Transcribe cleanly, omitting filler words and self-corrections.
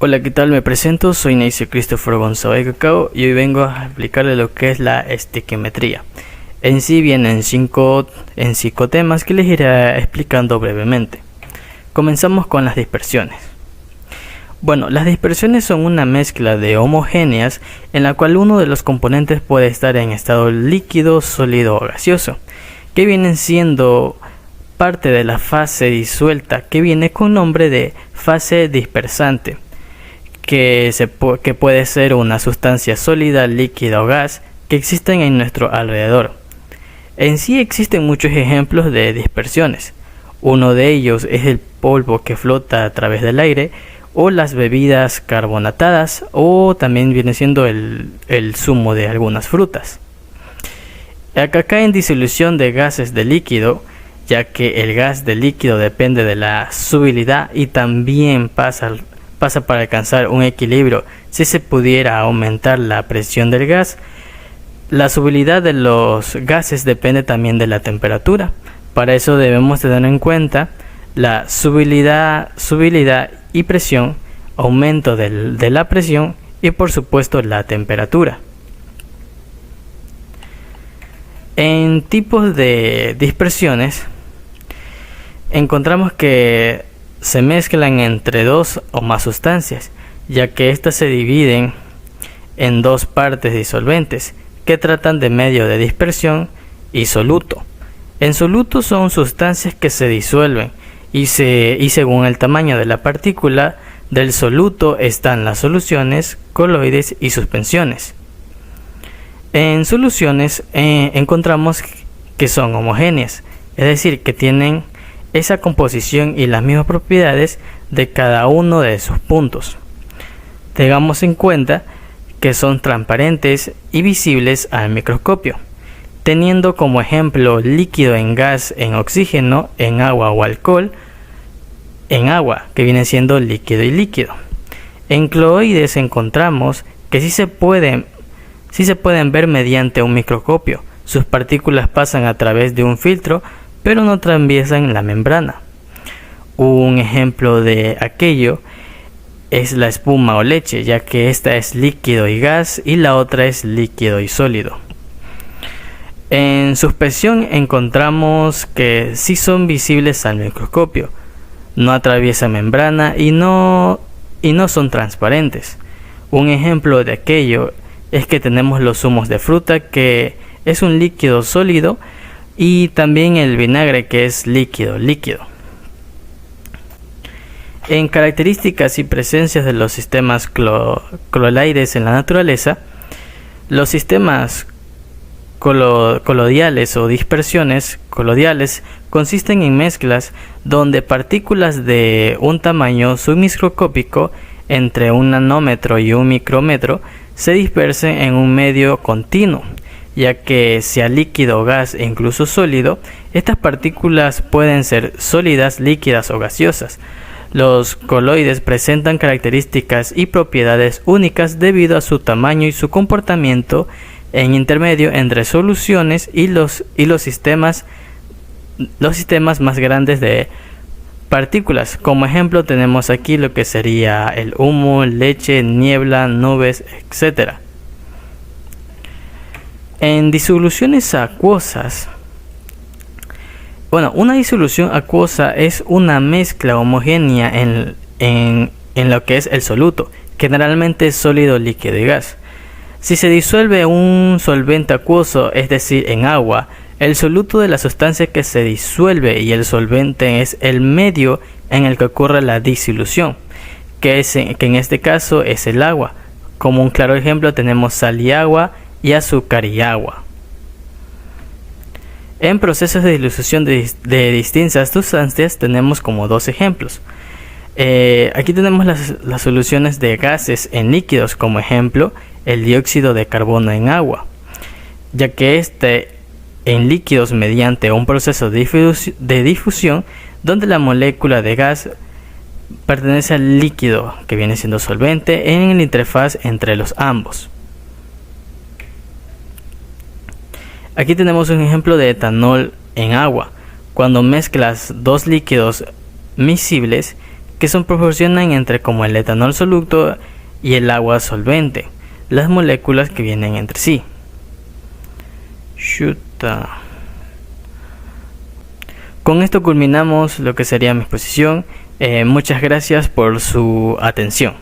Hola, ¿qué tal? Me presento, soy Neisy Christopher González Cacao y hoy vengo a explicarle lo que es la estiquiometría. En sí vienen cinco temas que les iré explicando brevemente. Comenzamos con las dispersiones. Bueno, las dispersiones son una mezcla de homogéneas en la cual uno de los componentes puede estar en estado líquido, sólido o gaseoso, que vienen siendo parte de la fase disuelta, que viene con nombre de fase dispersante, que puede ser una sustancia sólida, líquida o gas que existen en nuestro alrededor. En sí existen muchos ejemplos de dispersiones. Uno de ellos es el polvo que flota a través del aire, o las bebidas carbonatadas, o también viene siendo el zumo de algunas frutas. Acá cae en disolución de gases de líquido, ya que el gas de líquido depende de la solubilidad y también pasa para alcanzar un equilibrio. Si se pudiera aumentar la presión del gas, la solubilidad de los gases depende también de la temperatura. Para eso debemos tener en cuenta la solubilidad y presión, aumento de la presión y por supuesto la temperatura. En tipos de dispersiones encontramos que se mezclan entre dos o más sustancias, ya que éstas se dividen en dos partes disolventes que tratan de medio de dispersión y soluto. En soluto son sustancias que se disuelven y según el tamaño de la partícula del soluto están las soluciones, coloides y suspensiones. En soluciones encontramos que son homogéneas, es decir, que tienen esa composición y las mismas propiedades de cada uno de sus puntos. Tengamos en cuenta que son transparentes y visibles al microscopio, teniendo como ejemplo líquido en gas, en oxígeno, en agua o alcohol, en agua, que viene siendo líquido y líquido. En coloides encontramos que sí se pueden ver mediante un microscopio. Sus partículas pasan a través de un filtro, pero no atraviesan la membrana. Un ejemplo de aquello es la espuma o leche, ya que esta es líquido y gas y la otra es líquido y sólido. En suspensión encontramos que sí son visibles al microscopio, no atraviesan membrana y no son transparentes. Un ejemplo de aquello es que tenemos los zumos de fruta, que es un líquido sólido, y también el vinagre, que es líquido. En características y presencias de los sistemas coloidales en la naturaleza, los sistemas coloidales o dispersiones coloidales consisten en mezclas donde partículas de un tamaño submicroscópico entre un nanómetro y un micrómetro se dispersen en un medio continuo, ya que sea líquido, gas e incluso sólido, estas partículas pueden ser sólidas, líquidas o gaseosas. Los coloides presentan características y propiedades únicas debido a su tamaño y su comportamiento en intermedio entre soluciones y los sistemas más grandes de partículas. Como ejemplo tenemos aquí lo que sería el humo, leche, niebla, nubes, etc. En disoluciones acuosas, una disolución acuosa es una mezcla homogénea en lo que es el soluto, generalmente es sólido, líquido y gas. Si se disuelve un solvente acuoso, es decir, en agua, el soluto de la sustancia que se disuelve y el solvente es el medio en el que ocurre la disolución, que en este caso es el agua. Como un claro ejemplo tenemos sal y agua y azúcar y agua. En procesos de disolución de distintas sustancias tenemos como dos ejemplos. Aquí tenemos las soluciones de gases en líquidos, como ejemplo el dióxido de carbono en agua, ya que en líquidos mediante un proceso de difusión donde la molécula de gas pertenece al líquido, que viene siendo solvente, en la interfaz entre los ambos. Aquí tenemos un ejemplo de etanol en agua. Cuando mezclas dos líquidos miscibles, que se proporcionan entre como el etanol soluto y el agua solvente, las moléculas que vienen entre sí. Con esto culminamos lo que sería mi exposición. Muchas gracias por su atención.